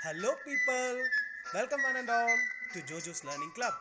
Hello, people. Welcome, one and all, to JoJo's Learning Club.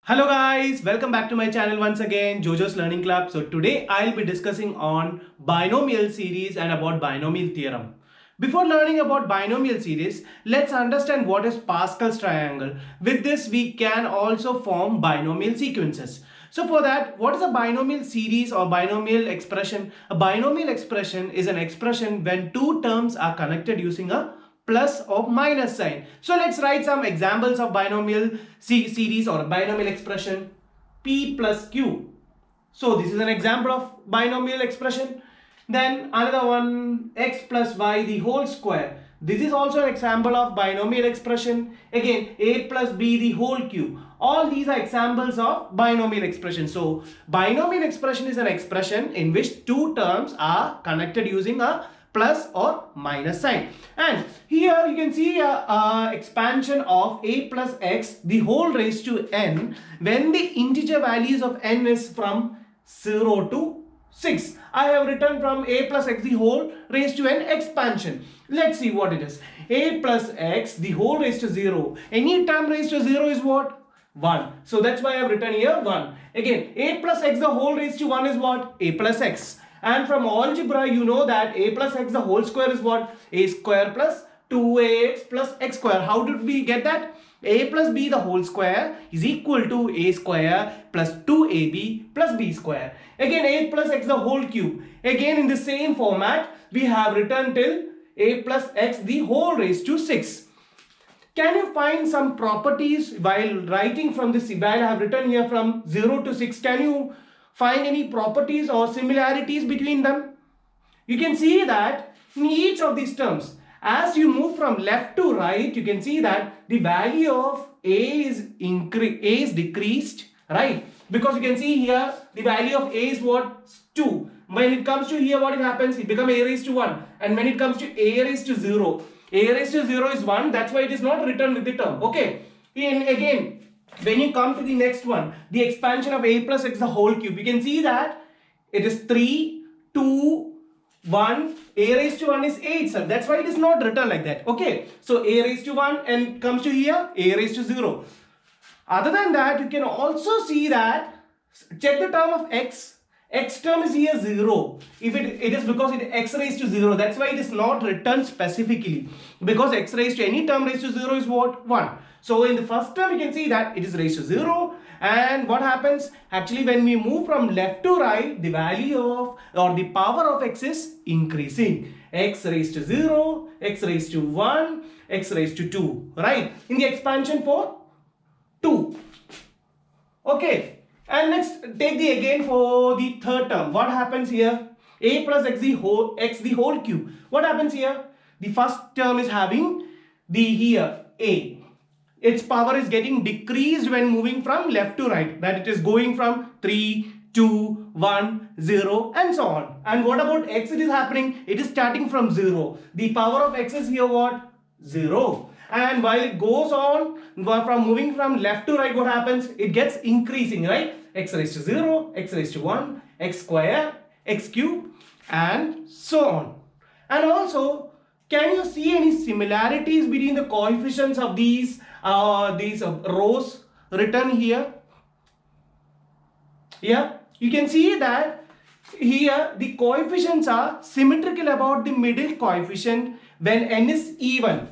Hello guys, welcome back to my channel once again, Jojo's Learning Club. So today I'll be discussing on binomial series and about binomial theorem. Before learning about binomial series, let's understand what is Pascal's triangle. With this we can also form binomial sequences. So for that, what is a binomial series or binomial expression? A binomial expression is an expression when two terms are connected using a plus or minus sign. So let's write some examples of binomial series or binomial expression. P plus Q. So this is an example of binomial expression. Then another one, x plus y the whole square. This is also an example of binomial expression. Again, a plus b the whole cube. All these are examples of binomial expression. So binomial expression is an expression in which two terms are connected using a plus or minus sign. And here you can see a expansion of a plus x the whole raised to n when the integer values of n is from 0 to 6. I have written from a plus x the whole raised to n expansion. Let's see what it is. A plus x the whole raised to 0. Any term raised to 0 is what? 1. So that's why I have written here 1. Again, a plus x the whole raised to 1 is what? A plus x. And from algebra, you know that a plus x the whole square is what? A square plus 2ax plus x square. How did we get that? A plus b the whole square is equal to a square plus 2ab plus b square. Again, a plus x the whole cube. Again, in the same format, we have written till a plus x the whole raised to 6. Can you find some properties while writing from this? While I have written here from 0 to 6, can you find any properties or similarities between them? You can see that in each of these terms, as you move from left to right, you can see that the value of a is decreased, right? Because you can see here the value of a is what? 2. When it comes to here, what happens? It becomes a raised to 1. And when it comes to a raised to 0, a raised to 0 is 1. That's why it is not written with the term. Okay. And again, when you come to the next one, the expansion of a plus x the whole cube, you can see that it is 3, 2, 1, a raised to 1 is 8, sir. That's why it is not written like that. Okay. So a raised to 1 and comes to here, a raised to 0. Other than that, you can also see that, check the term of x. X term is here 0. If it is because it x raised to 0. That's why it is not written specifically. Because x raised to any term raised to 0 is what? 1. So in the first term, you can see that it is raised to 0. And what happens? Actually, when we move from left to right, the value of or the power of x is increasing. X raised to 0, x raised to 1, x raised to 2. Right? In the expansion for 2. Okay. And next, take the again for the third term. What happens here? A plus x the whole cube. What happens here? The first term is having the here a. Its power is getting decreased when moving from left to right. That it is going from 3, 2, 1, 0 and so on. And what about x? It is happening. It is starting from 0. The power of x is here what? 0. And while it goes on from moving from left to right, what happens? It gets increasing, right? X raised to 0, x raised to 1, x square, x cube and so on. And also, can you see any similarities between the coefficients of these rows written here? Yeah, you can see that here the coefficients are symmetrical about the middle coefficient when n is even.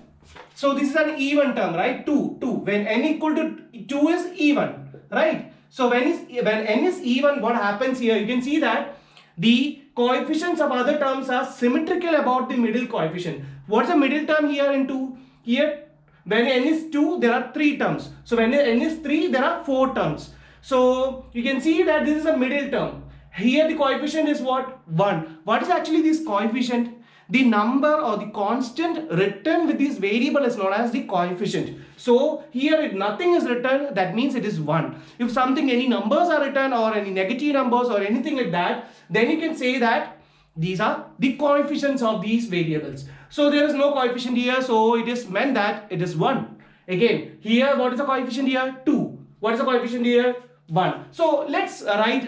So this is an even term, right? 2, 2. When n equal to 2 is even, right? So when n is even, what happens here? You can see that the coefficients of other terms are symmetrical about the middle coefficient. What's the middle term here in 2? Here, when n is 2, there are 3 terms. So when n is 3, there are 4 terms. So you can see that this is a middle term. Here the coefficient is what? 1. What is actually this coefficient? The number or the constant written with this variable is known as the coefficient. So here if nothing is written, that means it is 1. If something, any numbers are written or any negative numbers or anything like that, then you can say that these are the coefficients of these variables. So there is no coefficient here, so it is meant that it is 1. Again, here what is the coefficient here? 2. What is the coefficient here? 1. So let's write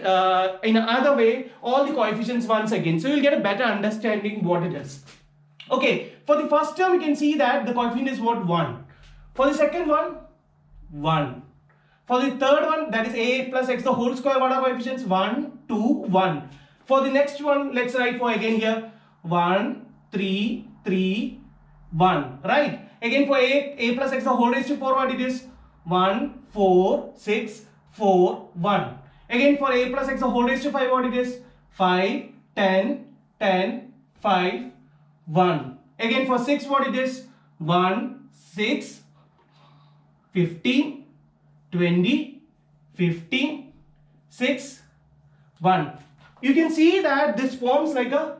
in another way all the coefficients once again. So you'll get a better understanding what it is. Okay, for the first term you can see that the coefficient is what? 1. For the second one, 1. For the third one, that is a plus x the whole square, what are coefficients? 1, 2, 1. For the next one, let's write for again here 1, 3, 3, 1. Right? Again for a plus x the whole raised to 4, what it is? 1, 4, 6, 4, 1. Again for a plus x the whole raised to 5, what it is? 5, 10, 10, 5, 1. Again for 6, what it is? 1, 6, 15, 20, 15, 6, 1. You can see that this forms like a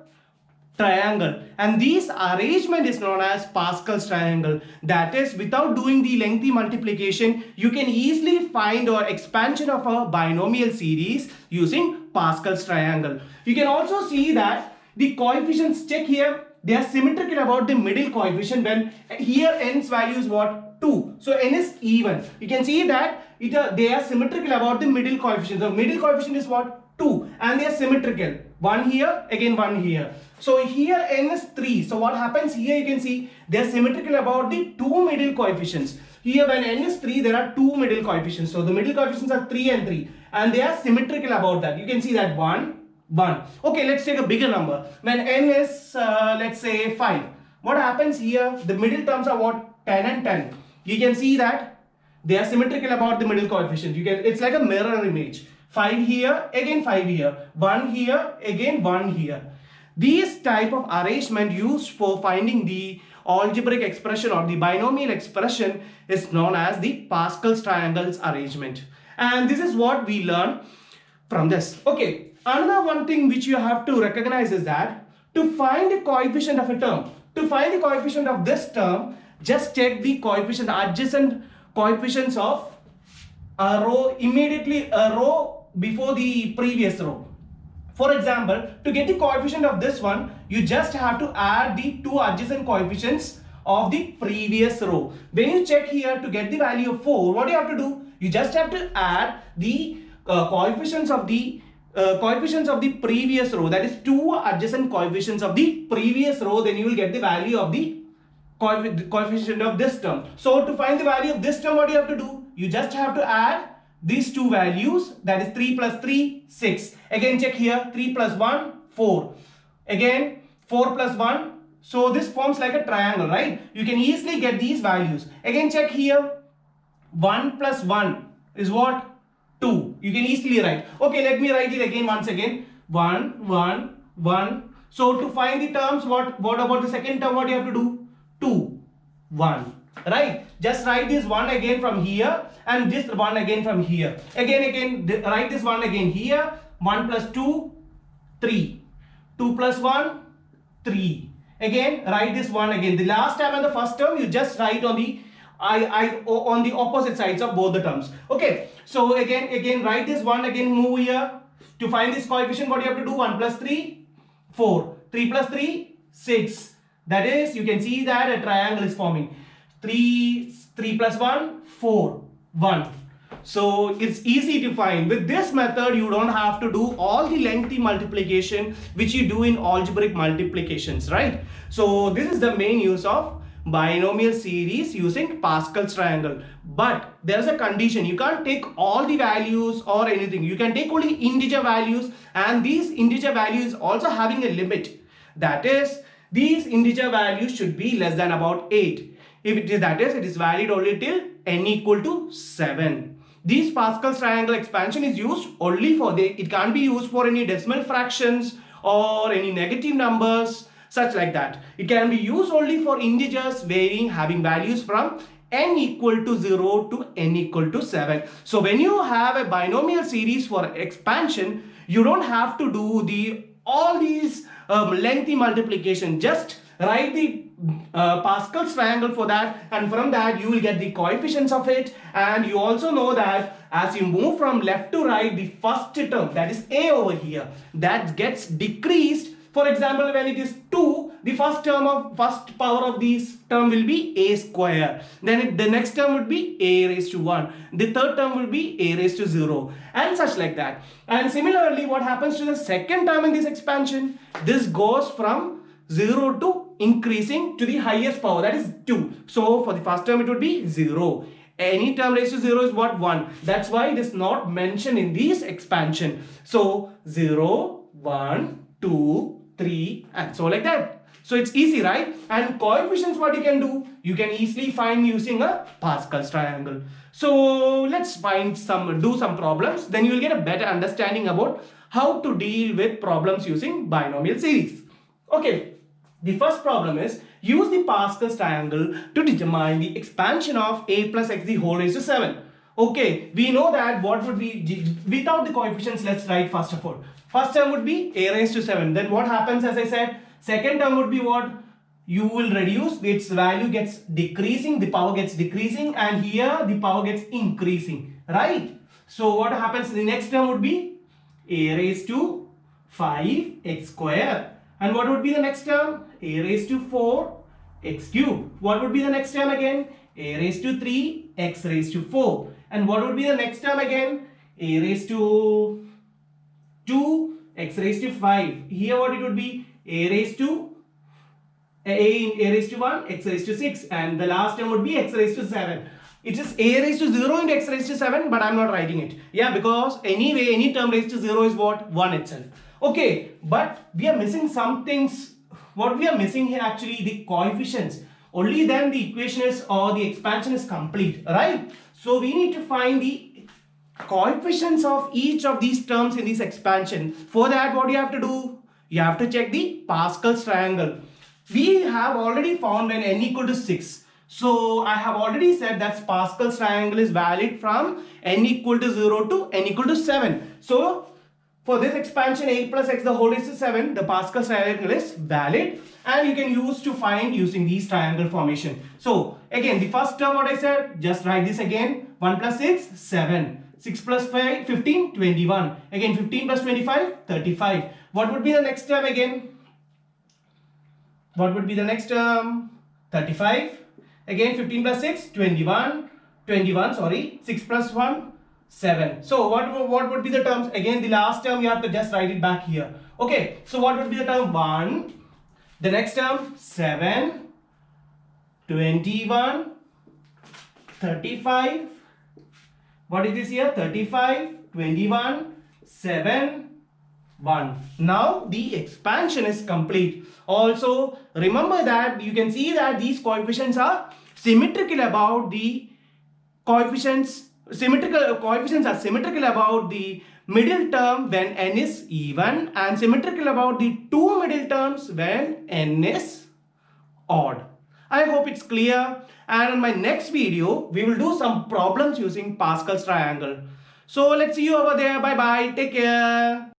triangle, and this arrangement is known as Pascal's triangle. That is, without doing the lengthy multiplication, you can easily find or expansion of a binomial series using Pascal's triangle. You can also see that the coefficients, check here, they are symmetrical about the middle coefficient. When here n's value is what? 2. So n is even. You can see that they are symmetrical about the middle coefficient. The middle coefficient is what? 2, and they are symmetrical. 1 here, again 1 here. So here n is 3. So what happens here, you can see they are symmetrical about the two middle coefficients. Here when n is 3, there are two middle coefficients. So the middle coefficients are 3 and 3, and they are symmetrical about that. You can see that 1, 1. Okay, let's take a bigger number. When n is let's say 5. What happens here? The middle terms are what? 10 and 10. You can see that they are symmetrical about the middle coefficient. It's like a mirror image. 5 here, again 5 here. 1 here, again 1 here. This type of arrangement used for finding the algebraic expression or the binomial expression is known as the Pascal's triangles arrangement. And this is what we learn from this. Okay, another one thing which you have to recognize is that to find the coefficient of a term, to find the coefficient of this term, just check the coefficient, adjacent coefficients of a row, immediately a row before the previous row. For example, to get the coefficient of this one, you just have to add the two adjacent coefficients of the previous row. When you check here to get the value of 4, what do you have to do? You just have to add the coefficients of the previous row, that is two adjacent coefficients of the previous row, then you will get the value of the coefficient of this term. So to find the value of this term, what do you have to do? You just have to add these two values, that is 3 plus 3, 6. Again check here, 3 plus 1, 4. Again 4 plus 1. So this forms like a triangle, right? You can easily get these values. Again check here, 1 plus 1 is what? 2. You can easily write. Okay, let me write it again once again. 1, 1, 1. So to find the terms, what about the second term? What do you have to do? 2, 1. Right? Just write this one again from here and this one again from here. Again, write this one again here. 1 plus 2, 3. 2 plus 1, 3. Again, write this one again. The last term and the first term, you just write on the on the opposite sides of both the terms. Okay. So again, write this one again. Move here. To find this coefficient, what you have to do? 1 plus 3, 4. 3 plus 3, 6. That is, you can see that a triangle is forming. 3 plus 1, 4, 1. So it's easy to find. With this method, you don't have to do all the lengthy multiplication which you do in algebraic multiplications, right? So this is the main use of binomial series using Pascal's triangle. But there's a condition. You can't take all the values or anything. You can take only integer values, and these integer values also having a limit. That is, these integer values should be less than about 8. If it is, that is, it is valid only till n equal to 7. This Pascal's triangle expansion is used only for it can't be used for any decimal fractions or any negative numbers, such like that. It can be used only for integers having values from n equal to 0 to n equal to 7. So when you have a binomial series for expansion, you don't have to do all these lengthy multiplication. Just write the Pascal's triangle for that, and from that you will get the coefficients of it. And you also know that as you move from left to right, the first term, that is a over here, that gets decreased. For example, when it is 2, the first power of this term will be a square. Then the next term would be a raised to 1. The third term will be a raised to 0 and such like that. And similarly, what happens to the second term in this expansion? This goes from 0 to increasing to the highest power, that is 2. So for the first term it would be 0. Any term raised to 0 is what? 1. That's why it is not mentioned in this expansion. So 0, 1, 2, 3 and so like that. So it's easy, right? And coefficients, what you can do? You can easily find using a Pascal's triangle. So let's do some problems. Then you will get a better understanding about how to deal with problems using binomial series. Okay, the first problem is use the Pascal's triangle to determine the expansion of a plus x the whole raised to 7. Okay, we know that what would be, without the coefficients, let's write first of all. First term would be a raised to 7. Then what happens, as I said, second term would be what? You will reduce, its value gets decreasing, the power gets decreasing, and here the power gets increasing, right? So what happens, the next term would be a raised to 5x square. And what would be the next term? A raised to 4 x cube. What would be the next term again? A raised to 3 x raised to 4. And what would be the next term again? A raised to 2 x raised to 5. Here what it would be? A raised to 1 x raised to 6, and the last term would be x raised to 7. It is a raised to 0 into x raised to 7, but I'm not writing it. Yeah, because anyway any term raised to 0 is what? 1 itself. Okay, but we are missing some things. What we are missing here actually, the coefficients. Only then the equation is, or the expansion is complete, right? So we need to find the coefficients of each of these terms in this expansion. For that, what you have to do? You have to check the Pascal's triangle. We have already found when n equal to 6. So I have already said that Pascal's triangle is valid from n equal to 0 to n equal to 7. So for this expansion a plus x the whole raised to 7, the Pascal's triangle is valid, and you can use to find using these triangle formation. So again, the first term, what I said, just write this again. 1 plus 6, 7. 6 plus 5, 15, 21. Again 15 plus 25, 35. What would be the next term again? What would be the next term? 35. Again 15 plus 6, 21. 6 plus 1, 7. So what would be the terms? Again the last term you have to just write it back here. Okay, so what would be the term? 1. The next term 7, 21, 35. What is this here? 35, 21, 7, 1. Now the expansion is complete. Also remember that you can see that these coefficients are symmetrical about the coefficients are symmetrical about the middle term when n is even, and symmetrical about the two middle terms when n is odd. I hope it's clear, and in my next video we will do some problems using Pascal's triangle. So let's see you over there. Bye bye. Take care.